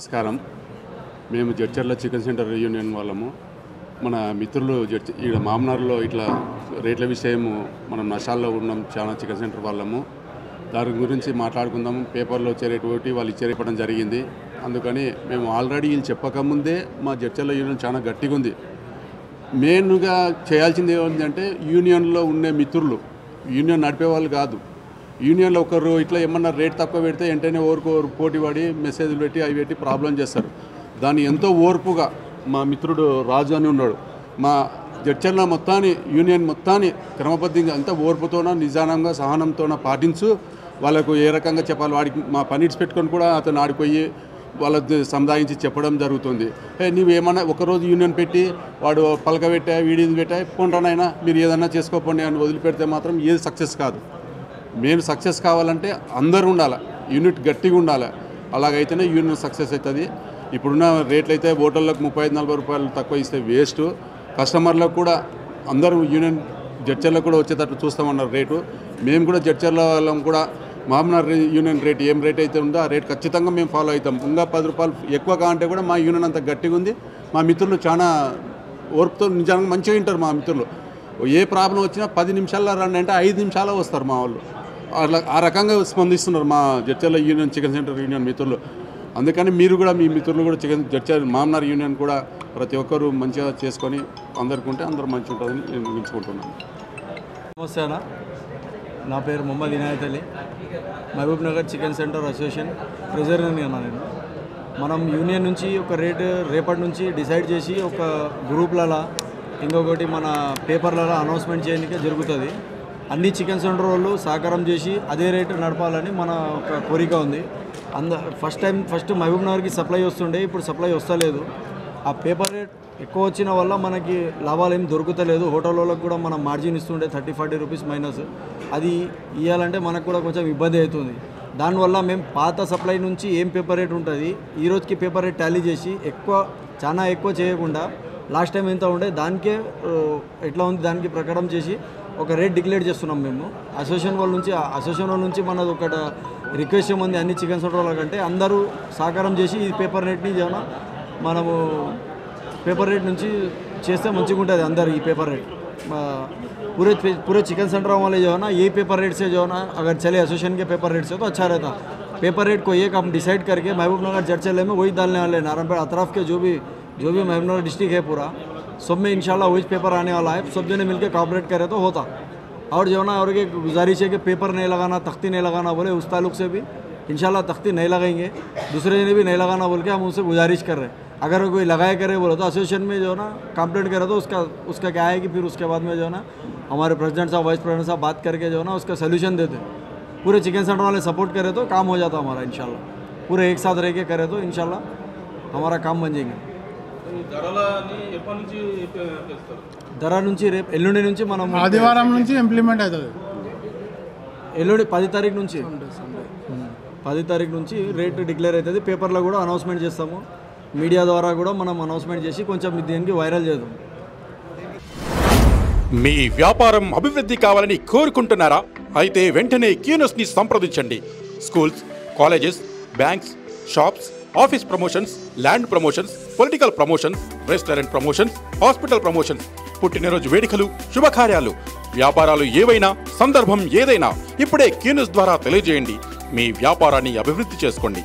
నమస్కారం. మేము Jadcherla chicken centre union వాళ్ళము. మన మిత్రులు ఇక్కడ మామనార్లో ఇట్లా రేట్ల విషయము మనం నష్టాల్లో ఉన్నాం చాలా చికెన్ సెంటర్ వాళ్ళము. దాని గురించి మాట్లాడుకుందాము. పేపర్లో వచ్చే రేటు ఒకటి వాళ్ళు ఇచ్చే రేపడం జరిగింది. అందుకని మేము ఆల్రెడీ వీళ్ళు చెప్పకముందే మా జడ్చర్ల యూనియన్ చాలా గట్టిగా ఉంది. మెయిన్గా చేయాల్సింది ఏమంటే యూనియన్లో ఉండే మిత్రులు, యూనియన్ నడిపే వాళ్ళు కాదు. యూనియన్లో ఒకరు ఇట్లా ఏమన్నా రేట్ తక్కువ పెడితే వెంటనే ఓరుకోరు పోటీ పడి మెసేజ్లు పెట్టి అవి పెట్టి ప్రాబ్లం చేస్తారు. దాన్ని ఎంతో ఓర్పుగా మా మిత్రుడు రాజు అని ఉన్నాడు. మా జడ్చర్ల మొత్తాన్ని యూనియన్ మొత్తాన్ని క్రమబద్ధంగా అంతా ఓర్పుతోన నిజానంగా సహనంతోన పాటించు వాళ్ళకు ఏ రకంగా చెప్పాలి వాడికి మా పని పెట్టుకొని కూడా అతను ఆడిపోయి వాళ్ళ సముదాయించి చెప్పడం జరుగుతుంది. నీవు ఏమన్నా ఒకరోజు యూనియన్ పెట్టి వాడు పలక పెట్టా వీడిది పెట్టా పోంటానైనా మీరు ఏదన్నా చేసుకోపోండి అని వదిలిపెడితే మాత్రం ఏది సక్సెస్ కాదు. మేము సక్సెస్ కావాలంటే అందరూ ఉండాలి, యూనిట్ గట్టిగా ఉండాలి. అలాగైతేనే యూనియన్ సక్సెస్ అవుతుంది. ఇప్పుడున్న రేట్లు అయితే హోటళ్ళకు 35-40 రూపాయలు తక్కువ ఇస్తే వేస్ట్. కస్టమర్లకు కూడా అందరూ యూనియన్ జడ్చర్లకు కూడా వచ్చేటట్టు చూస్తామన్నారు రేటు. మేము కూడా జడ్చర్ల వాళ్ళం కూడా మామనార్ యూనియన్ రేట్ ఏం రేట్ అయితే ఉందో ఆ రేట్ ఖచ్చితంగా మేము ఫాలో అవుతాం. ఇంకా 10 రూపాయలు ఎక్కువ కావంటే కూడా మా యూనియన్ అంత గట్టిగా ఉంది. మా మిత్రులు చాలా ఓర్పుతో నిజంగా మంచిగా ఉంటారు. మా మిత్రులు ఏ ప్రాబ్లం వచ్చినా 10 నిమిషాల్లో రండి అంటే 5 నిమిషాల్లో వస్తారు మా వాళ్ళు. అట్లా ఆ రకంగా స్పందిస్తున్నారు మా Jadcherla union chicken centre union మిత్రులు. అందుకని మీరు కూడా మీ మిత్రులు కూడా జడ్చర్ మామనార్ యూనియన్ కూడా ప్రతి ఒక్కరు మంచిగా చేసుకొని అందరికీ ఉంటే అందరూ మంచిగా ఉంటుందని నేను ముగించుకుంటున్నాను. నమస్తే అన్న, నా పేరు Mohammed Inayat Ali, Mahbubnagar chicken centre association ప్రెసిడెంట్ని అన్నా నేను. మనం యూనియన్ నుంచి ఒక రేటు రేపటి నుంచి డిసైడ్ చేసి ఒక గ్రూప్లలో ఇంకొకటి మన పేపర్లలో అనౌన్స్మెంట్ చేయడానికే జరుగుతుంది. అన్ని చికెన్ సెంటర్ వాళ్ళు సహకారం చేసి అదే రేటు నడపాలని మన ఒక కోరిక ఉంది. ఫస్ట్ మహబూబ్ నగర్కి సప్లై వస్తుండే, ఇప్పుడు సప్లై వస్తలేదు. ఆ పేపర్ రేట్ ఎక్కువ వచ్చిన వల్ల మనకి లాభాలు ఏం దొరుకుతలేదు. హోటల్ వాళ్ళకి కూడా మనం మార్జిన్ ఇస్తుండే 30-40 రూపీస్ మైనస్. అది ఇవ్వాలంటే మనకు కూడా కొంచెం ఇబ్బంది అవుతుంది. దానివల్ల మేము పాత సప్లై నుంచి ఏం పేపర్ రేట్ ఉంటుంది ఈ రోజుకి పేపర్ రేట్ టాలీ చేసి చాలా ఎక్కువ చేయకుండా లాస్ట్ టైం ఎంత ఉండే దానికే ఎట్లా ఉంది దానికి ప్రకారం చేసి ఒక రేట్ డిక్లేర్ చేస్తున్నాం మేము. అసోసియేషన్ వాళ్ళ నుంచి మనది ఒక రిక్వెస్ట్ ఏముంది, అన్ని చికెన్ సెంటర్ వాళ్ళ కంటే అందరూ సహకారం చేసి ఈ పేపర్ రేట్ని ఏమైనా మనము పేपर रेट నుంచి చేస్తే మంచిగా ఉంటుంది అందరు. ఈ पेपर रेट पूरे चिकन सेंटर वाले जो है ना यही पेपर रेट से जो है ना अगर चले एसोसिएशन के पेपर रेट से तो अच्छा रहता. पेपर रेट को एक हम डिसाइड करके महबूब नगर जड़चले में वही डालने वाले. नारायणपेट अतराफ के जो भी महबूब नगर डिस्ट्रिक्ट है पूरा सब में इंशाल्लाह वही पेपर आने वाला है. सब जने मिलकर कॉपरेट करे तो होता. और जो है ना और गुजारिश है कि पेपर नहीं लगाना, तख्ती नहीं लगाना बोले उस ताल्लुक से भी इंशाल्लाह तख्ती नहीं लगाएंगे. दूसरे जने भी नहीं लगाना बोल के हम उनसे गुजारिश कर रहे हैं. अगर कोई लगाए करे बोलो तो एसोसिएशन में जो है ना कंप्लेंट करे तो उसका क्या है कि फिर उसके बाद में जो है ना हमारे प्रेसिडेंट साहब वाइस प्रेसिडेंट साहब बात करके जो है ना उसका सोल्यूशन देते. पूरे चिकन सेंटर वाले सपोर्ट करे तो काम हो जाता हमारा इंशाल्लाह. पूरे एक साथ रह के करे तो इंशाल्लाह हमारा काम बन जाएंगे. ధర నుంచి రేపు ఎల్లుండి నుంచి మనం ఆదివారం నుంచి ఇంప్లిమెంట్ అవుతుంది. ఎల్లుండి 10 తారీఖు నుంచి 10 తారీఖు నుంచి రేట్ డిక్లేర్ అవుతుంది. పేపర్లో కూడా అనౌన్స్మెంట్ చేస్తాము. మీడియా ద్వారా కూడా మనం అనౌన్స్మెంట్ చేసి కొంచెం దీనికి వైరల్ చేద్దాం. మీ వ్యాపారం అభివృద్ధి కావాలని కోరుకుంటున్నారా? అయితే వెంటనే క్యూనస్ని సంప్రదించండి. Schools, colleges, banks, shops, office promotions, land promotions, political promotions, restaurant promotions, hospital promotions, పుట్టినరోజు వేడుకలు, శుభకార్యాలు, వ్యాపారాలు ఏవైనా, సందర్భం ఏదైనా ఇప్పుడే క్యూనస్ ద్వారా తెలియజేయండి. మీ వ్యాపారాన్ని అభివృద్ధి చేసుకోండి.